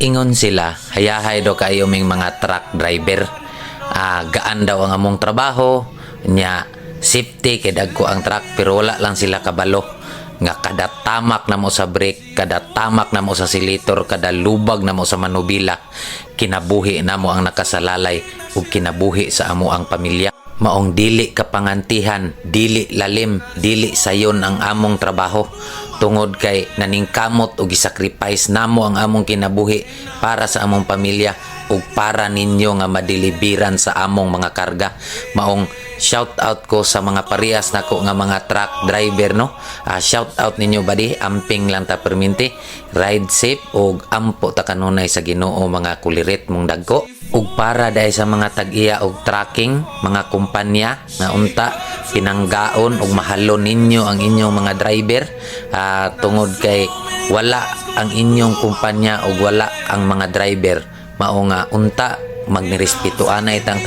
Ingon sila, hayahay do kayo ming mga truck driver. Gaan daw ang among trabaho, nya safety kay dagko ang truck pero wala lang sila kabalo nga kada tamak na mo sa brake, kada tamak na mo sa silitor, kada lubag na mo sa manubila, kinabuhi na mo ang nakasalalay ug kinabuhi sa amo ang pamilya. Maong dili kapangantihan, dili lalim, dili sayon ang among trabaho. Tungod kay naningkamot o gisacrifice namo ang among kinabuhi para sa among pamilya ug para ninyo nga madilibiran sa among mga karga. Maong shout out ko sa mga parehas nako nga mga truck driver, no. Shout out ninyo badi, amping lang ta perminti, ride safe ug ampo ta kanunay sa Ginoo mga kulirit mong dagko. Ug para dahil sa mga tag-iya og tracking, mga kumpanya na unta pinanggaon ug mahalon ninyo ang inyong mga driver, tungod kay wala ang inyong kumpanya ug wala ang mga driver, mao nga unta magnirespeto anay tang